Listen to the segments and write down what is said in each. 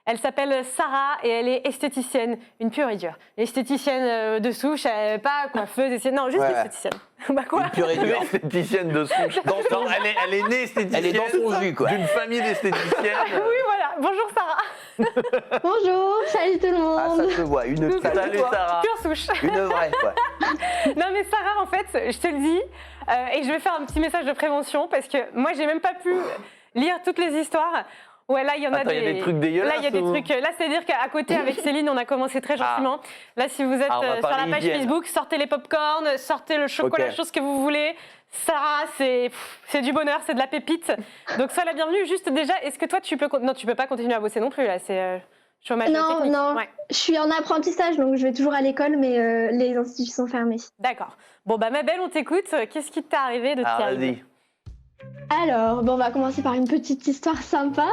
Elle s'appelle Sarah et elle est esthéticienne, une pure et dure. Esthéticienne de souche, pas coiffeuse, non, juste esthéticienne. Bah quoi? Une pure et dure. Esthéticienne de souche. Elle est née esthéticienne. Elle est dans son jus, quoi. D'une famille d'esthéticiennes. Oui, voilà. Bonjour Sarah. Bonjour, salut tout le monde. Ah, ça se voit, une Salut Sarah. Pure souche. Une vraie, quoi. Non mais Sarah, en fait, je te le dis, et je vais faire un petit message de prévention parce que moi, j'ai même pas pu lire toutes les histoires. Ouais, là, il y en a il y a des trucs dégueulasses. Là, il y a des trucs. Là, c'est-à-dire qu'à côté, avec Céline, on a commencé très gentiment. Là, si vous êtes on va sur parler la page hygiène. Facebook, sortez les pop-corn, sortez le chocolat, chose que vous voulez. Sarah, c'est du bonheur, c'est de la pépite. Donc, sois la bienvenue. Juste déjà, est-ce que toi, tu peux... Non, tu peux pas continuer à bosser non plus, là. C'est chômage technique. Non. Ouais. Je suis en apprentissage, donc je vais toujours à l'école, mais les instituts sont fermés. D'accord. Bon, bah, ma belle, on t'écoute. Qu'est-ce qui t'est arrivé de t'y arriver? Vas-y. Alors, bon, on va commencer par une petite histoire sympa.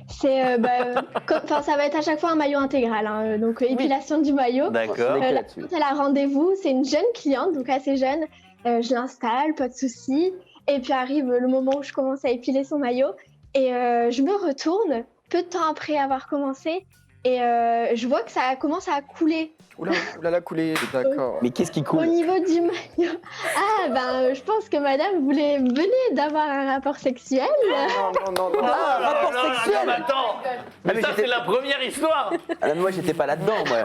C'est, ça va être à chaque fois un maillot intégral, hein, donc épilation du maillot. D'accord. La cliente, elle a rendez-vous, c'est une jeune cliente, donc assez jeune. Je l'installe, pas de souci. Et puis arrive le moment où je commence à épiler son maillot. Et je me retourne, peu de temps après avoir commencé, et je vois que ça commence à couler. Oulala, coulé, d'accord. Mais qu'est-ce qui Au coule? niveau du maillot. Je pense que madame venait d'avoir un rapport sexuel. Non. Ah, rapport Non, sexuel. mais attends. mais Mais ça, j'étais- c'est la première histoire. Ah, moi, j'étais pas là-dedans, moi.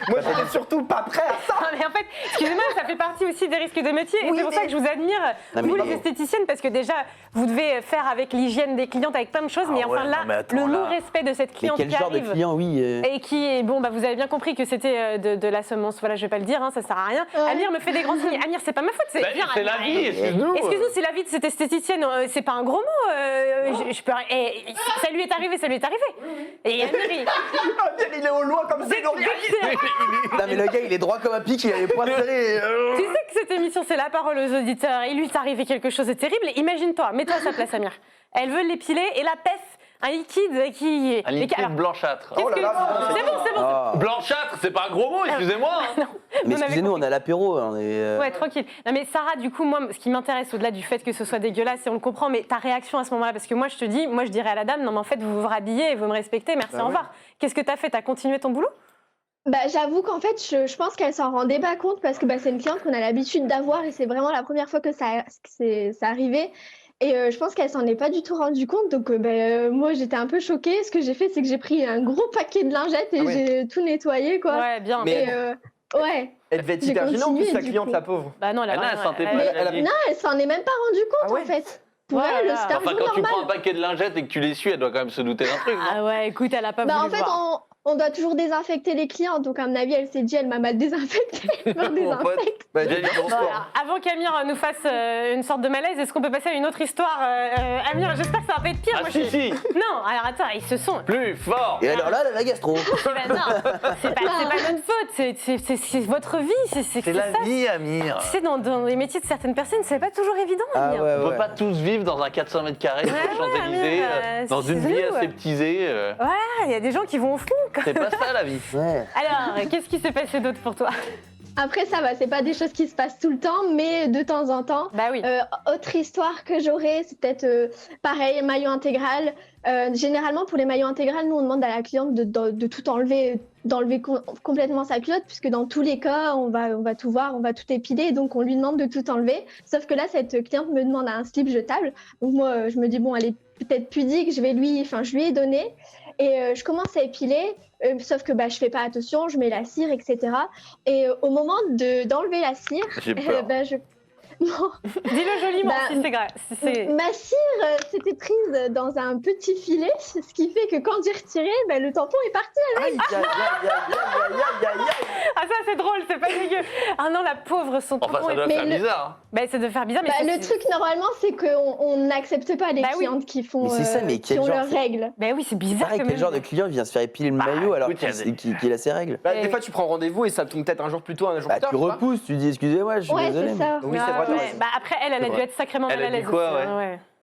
Moi, j'étais surtout pas prêt à ça. Non, mais en fait, excusez-moi, ça fait partie aussi des risques de métier. Et c'est pour ça que je vous admire, Non, mais vous les non. esthéticiennes, parce que déjà, vous devez faire avec l'hygiène des clientes, avec plein de choses. Mais ouais, enfin là, non, mais attends, le là. non-respect de cette Mais cliente quel qui genre de arrive. client, oui. Et qui est, bon, bah, vous avez bien compris que c'était de la semence. Voilà, je vais pas le dire, hein, ça sert à rien. Ouais. Amir me fait des grands signes. Amir, c'est pas ma faute. Bah, Viens, c'est la Amir. vie, excuse-nous. Excuse-nous, c'est la vie de cette esthéticienne. C'est pas un gros mot. Je peux... ça lui est arrivé. Et Amir, Il est au loin comme ça. Non, mais le gars, il est droit comme un pic, il a les poings serrés. tu sais que cette émission, c'est la parole aux auditeurs. Il lui est arrivé quelque chose de terrible. Imagine-toi, mets-toi à sa place, Amir. Elle veut l'épiler et la peste, un liquide qui... Un liquide Alors, blanchâtre. qu'est-ce que- c'est bon. Ah. Blanchâtre, c'est pas un gros mot, excusez-moi. Non. Mais On avait excusez-nous, compris. on a l'apéro. On est, Ouais, tranquille. Non, mais Sarah, du coup, moi, ce qui m'intéresse au-delà du fait que ce soit dégueulasse, et on le comprend, mais ta réaction à ce moment-là, parce que moi, je te dis, moi, je dirais à la dame, non, mais en fait, vous vous rhabillez et vous me respectez, merci, au revoir. Qu'est-ce que t'as fait? T'as continué ton boulot? J'avoue qu'en fait, je pense qu'elle s'en rendait pas compte parce que c'est une cliente qu'on a l'habitude d'avoir et c'est vraiment la première fois que ça arrivait. Et je pense qu'elle s'en est pas du tout rendue compte. Donc, moi, j'étais un peu choquée. Ce que j'ai fait, c'est que j'ai pris un gros paquet de lingettes et j'ai tout nettoyé, quoi. Ouais, bien. Mais- Et ouais. Elle devait être J'ai hyper gênante, en plus, continué, sa du cliente, coup. la pauvre. Bah non, Elle sentait pas Mais- la vie. Non, elle s'en est même pas rendue compte, Ah ouais en fait. Pour Ouais, elle, là. c'était un Enfin, jour quand tu prends un normal. paquet de lingettes et que tu les suis, elle doit quand même se douter d'un truc. non Ah ouais, écoute, elle a pas voulu En fait, voir. on doit toujours désinfecter les clients. Donc, à mon avis, elle s'est dit, elle m'a mal désinfecté. Je me Mon pote. désinfecte. Bah, J'ai dit Bon, bonsoir. alors, avant qu'Amir nous fasse une sorte de malaise, est-ce qu'on peut passer à une autre histoire Amir, j'espère que ça va pas être pire. Ah moi, si, je- si. Non, alors attends, ils se sont... Plus fort. Et alors là, la gastro. Bah non, c'est pas notre faute, c'est votre vie, C'est la ça. vie, Amir. Tu sais, dans les métiers de certaines personnes, c'est pas toujours évident, Ah Amir. ouais, On peut ouais. pas tous vivre dans un 400 mètres carrés sur les Ouais, Champs-Élysées, Amir, dans une vie excuse-nous. aseptisée. Voilà, il y a des gens qui vont au fond. Quoi. C'est pas ça la vie. Ouais. Alors, qu'est-ce qui s'est passé d'autre pour toi? Après, ça va, c'est pas des choses qui se passent tout le temps, mais de temps en temps. Bah oui. Autre histoire que j'aurais, c'est peut-être pareil, maillot intégral. Généralement, pour les maillots intégrales, nous, on demande à la cliente de tout enlever, d'enlever complètement sa culotte, puisque dans tous les cas, on va tout voir, on va tout épiler, donc on lui demande de tout enlever. Sauf que là, cette cliente me demande un slip jetable. Donc moi, je me dis, bon, elle est peut-être pudique, je lui ai donné. Et je commence à épiler, sauf que je fais pas attention, je mets la cire, etc. Et au moment d'enlever la cire, J'ai peur. Non. Dis-le joliment Bah, si c'est grave. Si c'est... Ma cire s'était prise dans un petit filet, ce qui fait que quand j'ai retiré, le tampon est parti. Aïe, aïe, aïe, aïe, aïe, aïe, aïe, aïe. Ah ça c'est drôle, c'est pas dégueu. Ah non, la pauvre, son Enfin, tampon ça est... doit Mais faire le- bizarre. Bah ça doit faire bizarre, mais Le truc normalement, c'est qu'on n'accepte pas les Bah oui. clientes qui font, Mais c'est ça, mais qui quel ont genre, leurs c'est- règles. Bah oui, c'est bizarre Pareil, quand quel même. genre de client vient se faire épiler le maillot alors écoute, y a des- qu'il a ses règles? Bah, des fois, tu prends rendez-vous et ça tombe peut-être un jour plus tôt, un jour Bah, plus tard. tu tu vois. repousses, tu dis excusez-moi, je suis Ouais, désolé. c'est ça. Oui, c'est Ah vrai, t'as ouais. raison. Bah après, elle a C'est dû vrai. être sacrément Elle mal a à dit l'aise quoi, aussi, ouais hein, ouais.